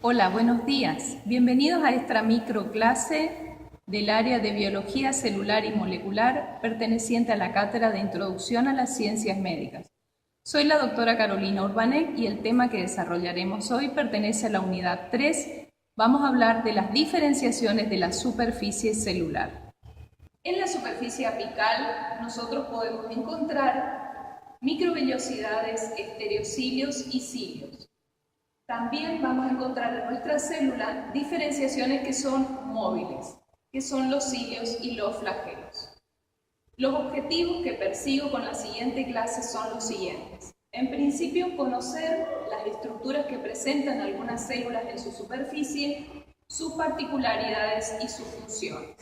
Hola, buenos días. Bienvenidos a esta microclase del área de Biología Celular y Molecular perteneciente a la Cátedra de Introducción a las Ciencias Médicas. Soy la doctora Carolina Urbanek y el tema que desarrollaremos hoy pertenece a la unidad 3. Vamos a hablar de las diferenciaciones de la superficie celular. En la superficie apical nosotros podemos encontrar microvellosidades, estereocilios y cilios. También vamos a encontrar en nuestra célula diferenciaciones que son móviles, que son los cilios y los flagelos. Los objetivos que persigo con la siguiente clase son los siguientes. En principio, conocer las estructuras que presentan algunas células en su superficie, sus particularidades y sus funciones.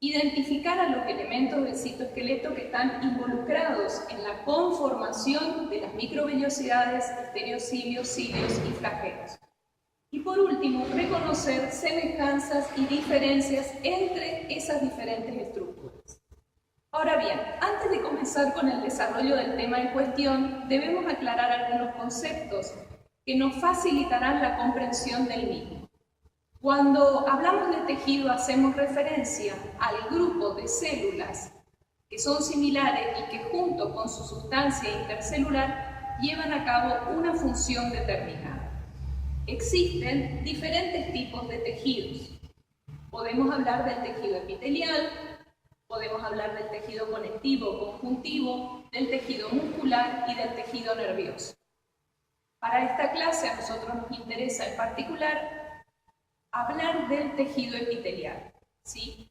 Identificar a los elementos del citoesqueleto que están involucrados en la conformación de las microvellosidades, estereocilios, cilios y flagelos. Y por último, reconocer semejanzas y diferencias entre esas diferentes estructuras. Ahora bien, antes de comenzar con el desarrollo del tema en cuestión, debemos aclarar algunos conceptos que nos facilitarán la comprensión del mismo. Cuando hablamos de tejido hacemos referencia al grupo de células que son similares y que junto con su sustancia intercelular llevan a cabo una función determinada. Existen diferentes tipos de tejidos. Podemos hablar del tejido epitelial, podemos hablar del tejido conectivo, conjuntivo, del tejido muscular y del tejido nervioso. Para esta clase a nosotros nos interesa en particular hablar del tejido epitelial, ¿sí?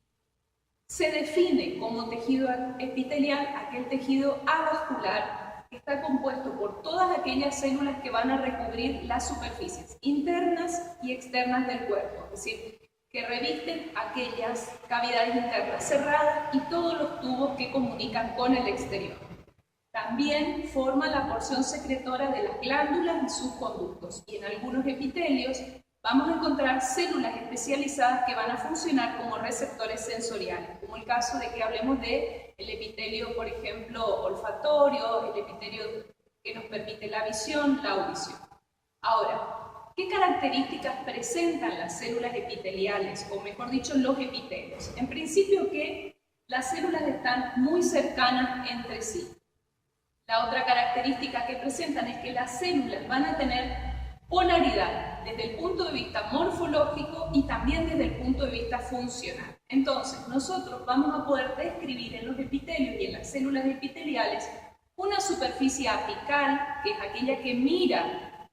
Se define como tejido epitelial aquel tejido avascular que está compuesto por todas aquellas células que van a recubrir las superficies internas y externas del cuerpo, es decir, que revisten aquellas cavidades internas cerradas y todos los tubos que comunican con el exterior. También forma la porción secretora de las glándulas y sus conductos, y en algunos epitelios vamos a encontrar células especializadas que van a funcionar como receptores sensoriales, como el caso de que hablemos del epitelio, por ejemplo, olfatorio, el epitelio que nos permite la visión, la audición. Ahora, ¿qué características presentan las células epiteliales, o mejor dicho, los epitelios? En principio que las células están muy cercanas entre sí. La otra característica que presentan es que las células van a tener polaridad desde el punto de vista morfológico y también desde el punto de vista funcional. Entonces, nosotros vamos a poder describir en los epitelios y en las células epiteliales una superficie apical, que es aquella que mira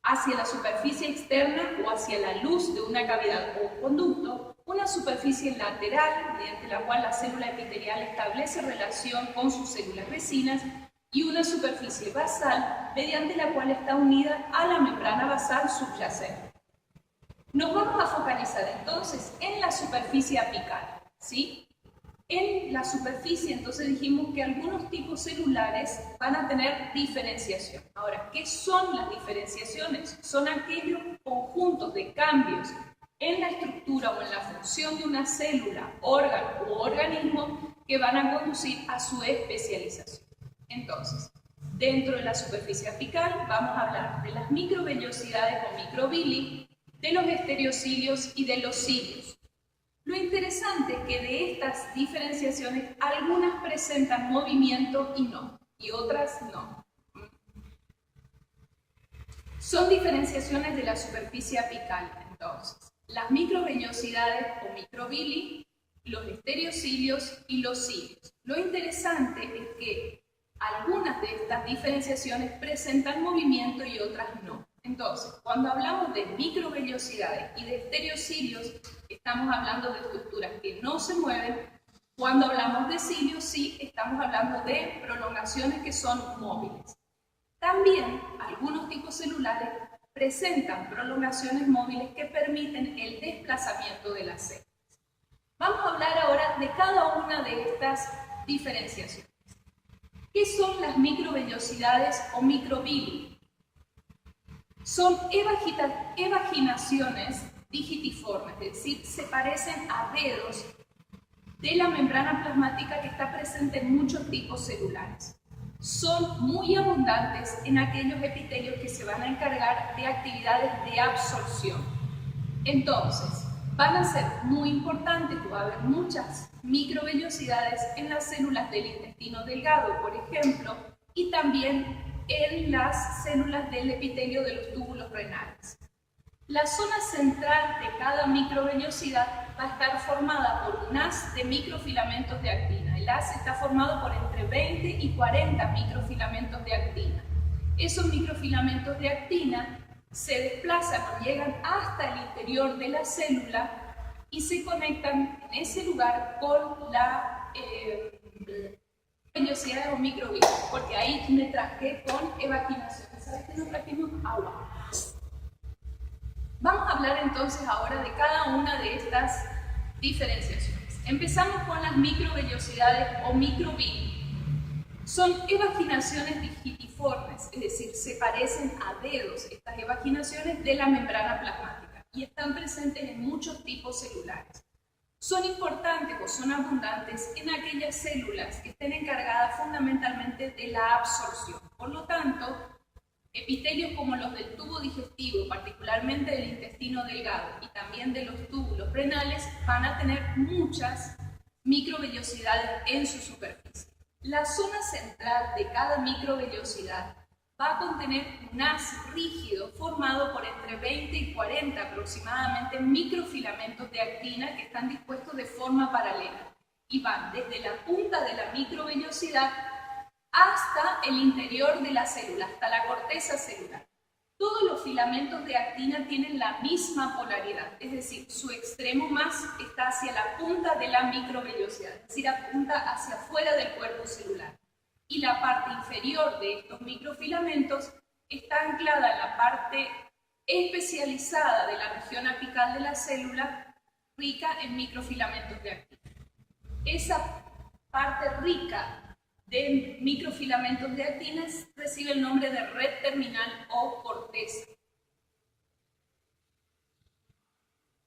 hacia la superficie externa o hacia la luz de una cavidad o conducto, una superficie lateral, mediante la cual la célula epitelial establece relación con sus células vecinas, y una superficie basal, mediante la cual está unida a la membrana basal subyacente. Nos vamos a focalizar entonces en la superficie apical, ¿sí? En la superficie, entonces dijimos que algunos tipos celulares van a tener diferenciación. Ahora, ¿qué son las diferenciaciones? Son aquellos conjuntos de cambios en la estructura o en la función de una célula, órgano u organismo que van a conducir a su especialización. Entonces, dentro de la superficie apical vamos a hablar de las microvellosidades o microvilli, de los estereocilios y de los cilios. Lo interesante es que de estas diferenciaciones algunas presentan movimiento y otras no. Son diferenciaciones de la superficie apical, entonces. Las microvellosidades o microvilli, los estereocilios y los cilios. Lo interesante es que algunas de estas diferenciaciones presentan movimiento y otras no. Entonces, cuando hablamos de microvellosidades y de estereocilios, estamos hablando de estructuras que no se mueven. Cuando hablamos de cilios, sí, estamos hablando de prolongaciones que son móviles. También, algunos tipos celulares presentan prolongaciones móviles que permiten el desplazamiento de las células. Vamos a hablar ahora de cada una de estas diferenciaciones. ¿Qué son las microvellosidades o microvilli? Son evaginaciones digitiformes, es decir, se parecen a dedos de la membrana plasmática que está presente en muchos tipos celulares. son muy abundantes en aquellos epitelios que se van a encargar de actividades de absorción. Entonces, van a ser muy importantes, va a haber muchas microvellosidades en las células del intestino delgado, por ejemplo, y también en las células del epitelio de los túbulos renales. La zona central de cada microvellosidad va a estar formada por un haz de microfilamentos de actina. El haz está formado por entre 20 y 40 microfilamentos de actina. Esos microfilamentos de actina se desplazan o llegan hasta el interior de la célula y se conectan en ese lugar con la vellosidades o microvirus, porque ahí me traje con evaginación. ¿Sabes que nos trajimos? Agua. Vamos a hablar entonces ahora de cada una de estas diferenciaciones. Empezamos con las microvellosidades o microvirus. Son evaginaciones digitiformes, es decir, se parecen a dedos estas evaginaciones de la membrana plasmática y están presentes en muchos tipos celulares. Son importantes o son abundantes en aquellas células que estén encargadas fundamentalmente de la absorción. Por lo tanto, epitelios como los del tubo digestivo, particularmente del intestino delgado y también de los túbulos renales, van a tener muchas microvellosidades en su superficie. La zona central de cada microvellosidad va a contener un haz rígido formado por entre 20 y 40 aproximadamente microfilamentos de actina que están dispuestos de forma paralela y van desde la punta de la microvellosidad hasta el interior de la célula, hasta la corteza celular. Todos los filamentos de actina tienen la misma polaridad, es decir, su extremo más está hacia la punta de la microvellosidad, es decir, apunta hacia afuera del cuerpo celular. Y la parte inferior de estos microfilamentos está anclada en la parte especializada de la región apical de la célula, rica en microfilamentos de actina. Esa parte rica de microfilamentos de actina recibe el nombre de red terminal o corteza.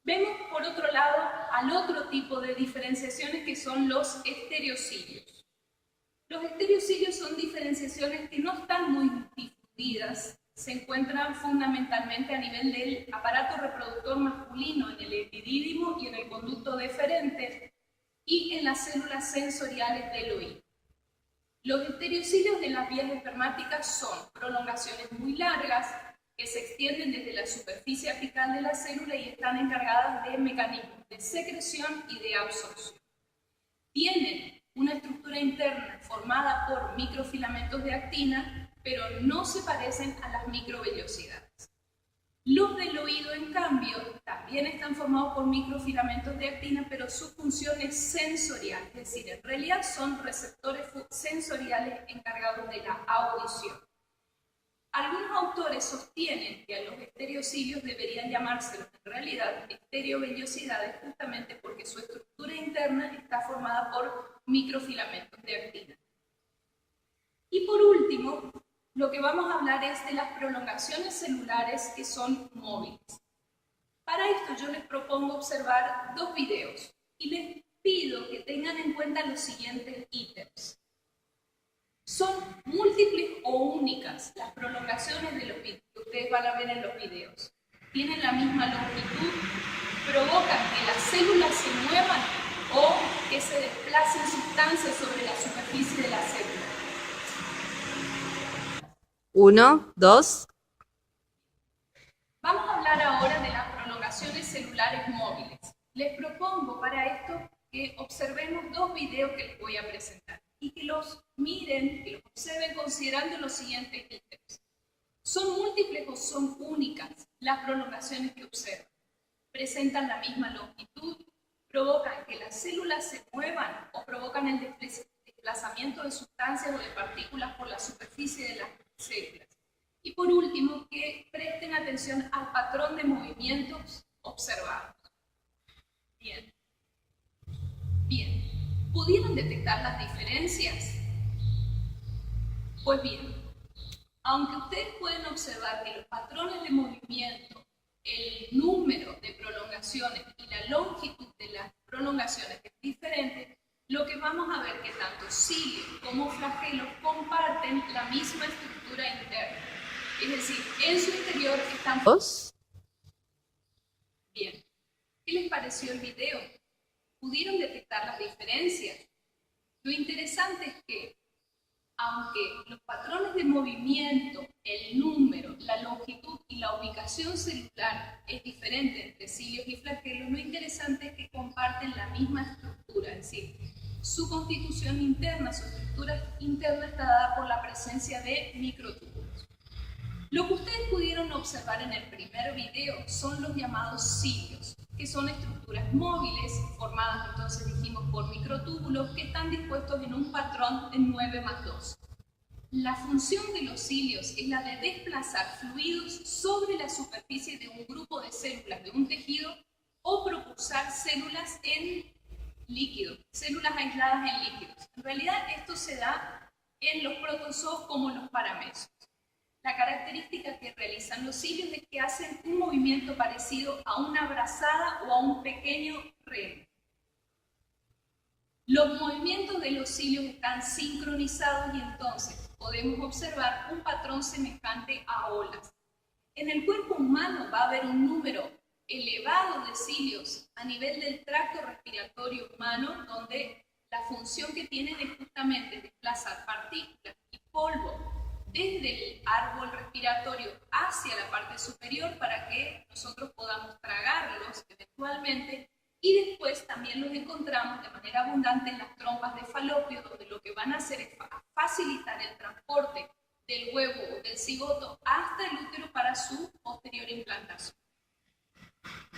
Vemos por otro lado al otro tipo de diferenciaciones que son los estereocilios. Los estereocilios son diferenciaciones que no están muy difundidas, se encuentran fundamentalmente a nivel del aparato reproductor masculino, en el epidídimo y en el conducto deferente y en las células sensoriales del oído. Los estereocilios de las vías espermáticas son prolongaciones muy largas que se extienden desde la superficie apical de la célula y están encargadas de mecanismos de secreción y de absorción. Tienen una estructura interna formada por microfilamentos de actina, pero no se parecen a las microvellosidades. Los del oído, en cambio, también están formados por microfilamentos de actina, pero su función es sensorial, es decir, en realidad son receptores sensoriales encargados de la audición. Algunos autores sostienen que a los estereocilios deberían llamárselos en realidad estereovellosidades justamente porque su estructura interna está formada por microfilamentos de actina. Y por último, lo que vamos a hablar es de las prolongaciones celulares que son móviles. Para esto yo les propongo observar dos videos y les pido que tengan en cuenta los siguientes ítems. Son múltiples o únicas las prolongaciones de los videos que ustedes van a ver en los videos. Tienen la misma longitud, provocan que las células se muevan o que se desplacen sustancias sobre la superficie de la célula. 1, 2. Vamos a hablar ahora de las prolongaciones celulares móviles. Les propongo para esto que observemos dos videos que les voy a presentar y que los miren, que los observen considerando los siguientes ítems. ¿Son múltiples o son únicas las prolongaciones que observan? ¿Presentan la misma longitud? ¿Provocan que las células se muevan o provocan el desplazamiento de sustancias o de partículas por la superficie de las células? Y por último, que presten atención al patrón de movimientos observados. Bien. ¿Pudieron detectar las diferencias? Pues bien, aunque ustedes pueden observar que los patrones de movimiento, el número de prolongaciones y la longitud de las prolongaciones es diferente, lo que vamos a ver que tanto cilios como flagelos comparten la misma estructura interna. Es decir, en su interior están... ¿Dos? Bien. ¿Qué les pareció el video? ¿Pudieron detectar las diferencias? Lo interesante es que, aunque los patrones de movimiento, el número, la longitud y la ubicación celular es diferente entre cilios y flagelos, lo interesante es que comparten la misma estructura, es decir, su constitución interna, su estructura interna está dada por la presencia de microtúbulos. Lo que ustedes pudieron observar en el primer video son los llamados cilios, que son estructuras móviles, formadas entonces dijimos por microtúbulos, que están dispuestos en un patrón de 9+2. La función de los cilios es la de desplazar fluidos sobre la superficie de un grupo de células de un tejido o propulsar células en líquidos, células aisladas en líquidos. En realidad esto se da en los protozoos como en los paramesos. La característica que realizan los cilios es que hacen un movimiento parecido a una brazada o a un pequeño remo. Los movimientos de los cilios están sincronizados y entonces podemos observar un patrón semejante a olas. En el cuerpo humano va a haber un número elevado de cilios a nivel del tracto respiratorio humano, donde la función que tienen es justamente desplazar partículas y polvo desde el árbol respiratorio hacia la parte superior para que nosotros podamos tragarlos eventualmente, y después también los encontramos de manera abundante en las trompas de falopio, donde lo que van a hacer es facilitar el transporte del huevo o del cigoto hasta el útero para su posterior implantación.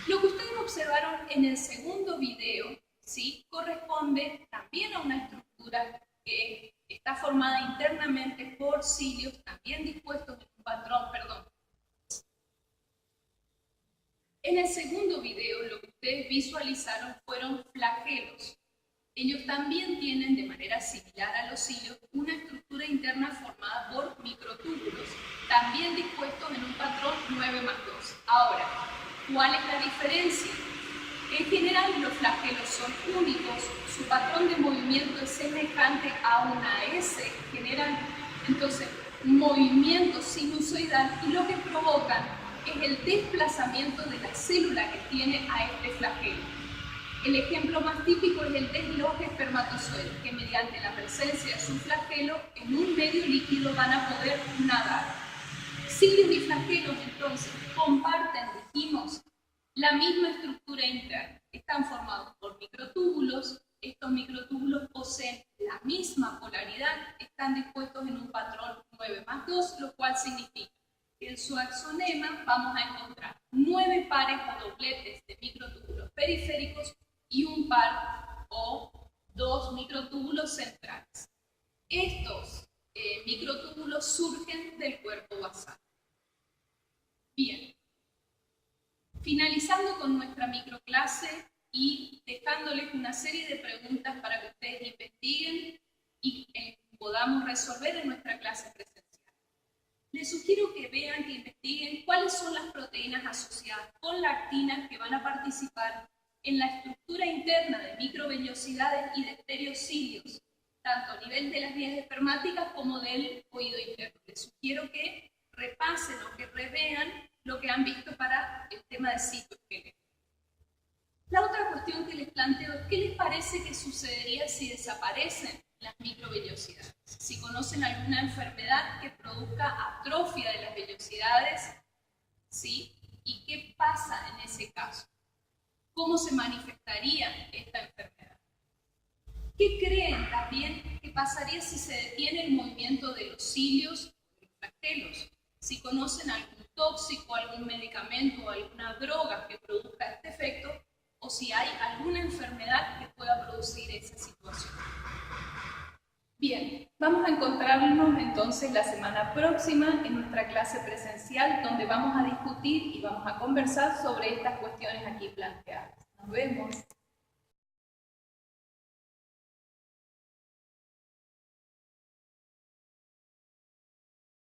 Lo que ustedes observaron en el segundo video, ¿sí?, corresponde también a una estructura que está formada internamente por cilios, también dispuestos en un patrón, En el segundo video, lo que ustedes visualizaron fueron flagelos. Ellos también tienen, de manera similar a los cilios, una estructura interna formada por microtúbulos, también dispuestos en un patrón 9+2. Ahora, ¿cuál es la diferencia? En general, los flagelos son únicos, su patrón de movimiento es semejante a una S, generan entonces movimiento sinusoidal y lo que provocan es el desplazamiento de la célula que tiene a este flagelo. El ejemplo más típico es el desloje espermatozoide, que mediante la presencia de su flagelo en un medio líquido van a poder nadar. Cilios y flagelos entonces comparten, dijimos, la misma estructura interna. Están formados por microtúbulos, estos microtúbulos poseen la misma polaridad, están dispuestos en un patrón 9+2, lo cual significa que en su axonema vamos a encontrar 9 pares o dobletes de microtúbulos periféricos y un par o 2 microtúbulos centrales. Estos microtúbulos surgen del cuerpo basal. Bien. Finalizando con nuestra microclase y dejándoles una serie de preguntas para que ustedes investiguen y podamos resolver en nuestra clase presencial. Les sugiero que vean, que investiguen cuáles son las proteínas asociadas con la actina que van a participar en la estructura interna de microvellosidades y de estereocilios, tanto a nivel de las vías espermáticas como del oído interno. Les sugiero que repasen o que revean lo que han visto para el tema de citoesqueleto. La otra cuestión que les planteo es: ¿qué les parece que sucedería si desaparecen las microvellosidades? Si conocen alguna enfermedad que produzca atrofia de las vellosidades, ¿sí? ¿Y qué pasa en ese caso? ¿Cómo se manifestaría esta enfermedad? ¿Qué creen también que pasaría si se detiene el movimiento de los cilios o de los flagelos? Si conocen algún tóxico, algún medicamento o alguna droga que produzca este efecto, o si hay alguna enfermedad que pueda producir esa situación. Bien, vamos a encontrarnos entonces la semana próxima en nuestra clase presencial, donde vamos a discutir y vamos a conversar sobre estas cuestiones aquí planteadas. Nos vemos.